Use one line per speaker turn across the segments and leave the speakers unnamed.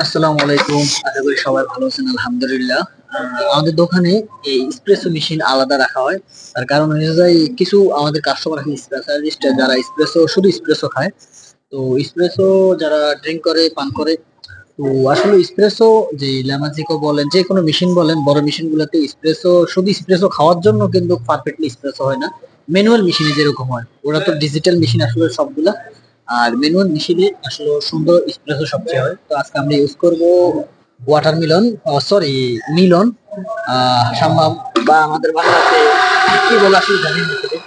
আসসালামু আলাইকুম। আশা করি সবাই ভালো আছেন, আলহামদুলিল্লাহ। আমাদের দোকানে এই এসপ্রেসো মেশিন আলাদা রাখা হয়। তার কারণ হচ্ছে যে কিছু আমাদের কাস্টমার আছে স্পেশালিস্ট যারা শুধু এসপ্রেসো খায়। তো এসপ্রেসো যারা ড্রিঙ্ক করে, পান করে, তো আসলে এসপ্রেসো যে ল্যামাজিকো বলেন, যে কোনো মেশিন বলেন, বড় মেশিন গুলোতে শুধু এসপ্রেসো খাওয়ার জন্য কিন্তু পারফেক্টলি এসপ্রেসো হয় না। ম্যানুয়াল মেশিনে যেরকম হয়, ওরা তো ডিজিটাল মেশিন আসলে সবগুলা। আর ম্যানুয়াল মেশিনে আসলে সুন্দর এসপ্রেসো সবচেয়ে হয়। তো আজকে আমরা ইউজ করব ওয়াটারমেলন, সরি, মিলন, সাম্মাম, বা আমাদের বাংলাতে কি বলে আসলে জানি না ঠিক।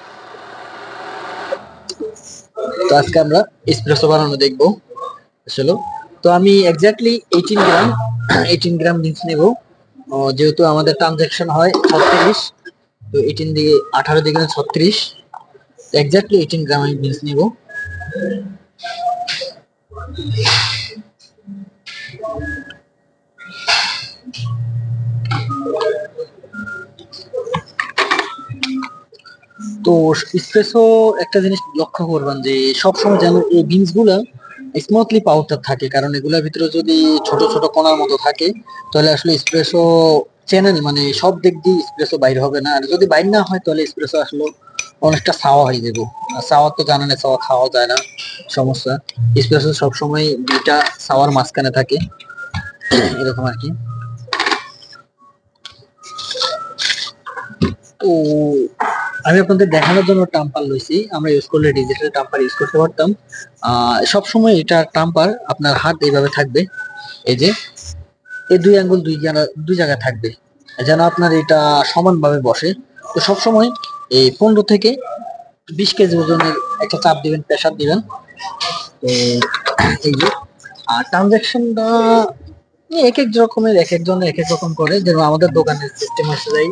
তো আজকে আমরা এসপ্রেসো বানানো দেখবো আসলে। তো আমি এক্স্যাক্টলি 18 গ্রাম 18 গ্রাম বিনস নেব। যেহেতু আমাদের ট্রানজাকশন হয় 36, তো 18 দিয়ে 18 দিয়ে 36, এক্স্যাক্টলি 18 গ্রাম আমি বিনস নেব। তো এসপ্রেসো একটা জিনিস লক্ষ্য করবেন যে সবসময় যেন এই বিনস গুলা স্মুথলি পাউডার থাকে, কারণ এগুলোর ভিতরে যদি ছোট ছোট কণার মতো থাকে তাহলে আসলে এসপ্রেসো চ্যানেল মানে সব দিক দিয়ে এসপ্রেসো বাইর হবে না। আর যদি বাইর না হয় তাহলে এসপ্রেসো আসলে অনেকটা সাওয়া হয়ে যাবে। আর সাওয়া তো জানেন, সাওয়া খাওয়া যায় না, সমস্যা। এসপ্রেসো সবসময় দুইটা সাওয়ার মাঝখানে থাকে, এরকম আর কি। তো আমি আপনাদের দেখানোর জন্য টাম্পার লইছি। আমরা ইউজ করলে ডিজিটাল টাম্পার ইউজ করতে পারতাম। সব সময় এটা টাম্পার আপনার হাত এইভাবে থাকবে, এই যে এই দুই আঙ্গুল দুই জায়গায় থাকবে, যেন আপনার এটা সমানভাবে বসে। তো সব সময় এই 15 থেকে 20 কেজি ওজনের একটা চাপ দিবেন, প্রেসার দিবেন। তো এই যে, আর ট্রানজাকশনটা এক এক রকমের, এক একজনের এক এক রকম করে। যেমন আমাদের দোকানের সিস্টেম হচ্ছে যাই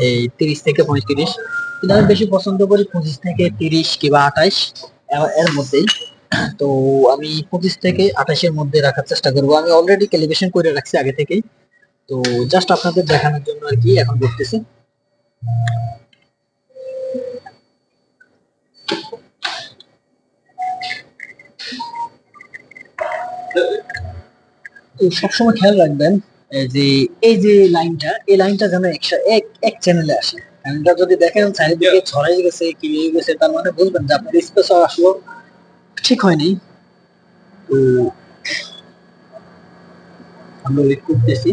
এই 30 থেকে 35, কিন্তু আমি বেশি পছন্দ করি 25 থেকে 30 কিংবা 28 এর মধ্যেই। তো আমি 25 থেকে 28-এর মধ্যে রাখার চেষ্টা করবো। আমি অলরেডি ক্যালিব্রেশন করে রাখছি আগে থেকেই। তো জাস্ট আপনাদের দেখানোর জন্য আর কি এখন করতেছি। তো সবসময় খেয়াল রাখবেন যে এই যে লাইনটা, এই লাইনটা যেন এক এক চ্যানেলে আসে। লাইনটা যদি দেখেন চারিদিকে ছড়াই গেছে, কি হয়ে গেছে, তার মানে বুঝবেন যে আপনার স্পেস আসলে ঠিক হয়নি। তো আমরা ওয়েট করতেছি।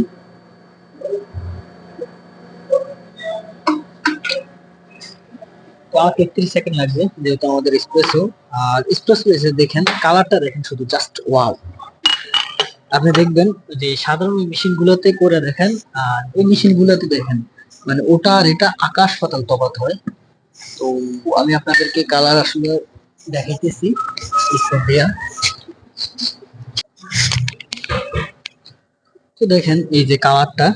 তো আর 33 সেকেন্ড লাগবে, যেহেতু আমাদের এসপ্রেসো। আর এসপ্রেসো এসে দেখেন কালারটা, দেখেন শুধু জাস্ট ওয়াও। আপনি দেখবেন যে সাধারণ মেশিন গুলোতে করে দেখেন আর এই মেশিন গুলোতে দেখেন, মানে ওটা আর এটা আকাশ পাতাল তফাৎ হয়। তো আমি আপনাদেরকে কালার আসলে দেখাইতেছি স্পট দিয়া। তো দেখেন এই যে কালারটা,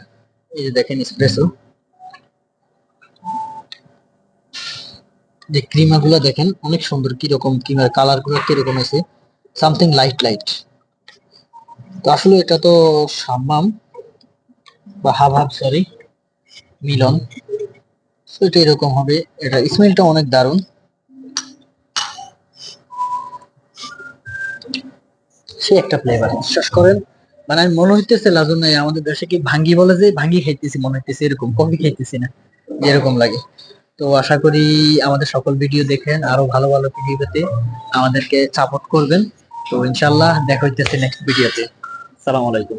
এই যে দেখেন এসপ্রেসো, যে ক্রিমা গুলো দেখেন অনেক সুন্দর, কিরকম ক্রিমার কালার গুলো কিরকম আছে, সামথিং লাইট লাইট। তো আসলে এটা তো সাম্মাম বা হাব হাব, সরি, মিলন। তো এটা এরকম হবে। এটা স্মেলটা অনেক দারুণ, সে একটা ফ্লেভার, বিশ্বাস করেন। মানে আমি মনে হইতেছে লাজুন নাই, আমাদের দেশে কি ভাঙ্গি বলে, যে ভাঙ্গি খাইতেছি মনে হইতেছে, এরকম কফি খাইতেছি না, যেরকম লাগে। তো আশা করি আমাদের সকল ভিডিও দেখেন, আরো ভালো ভালো ভিডিও পেতে আমাদেরকে সাপোর্ট করবেন। তো ইনশাল্লাহ দেখা হইতেছে নেক্সট ভিডিওতে। সালাম আলাইকুম।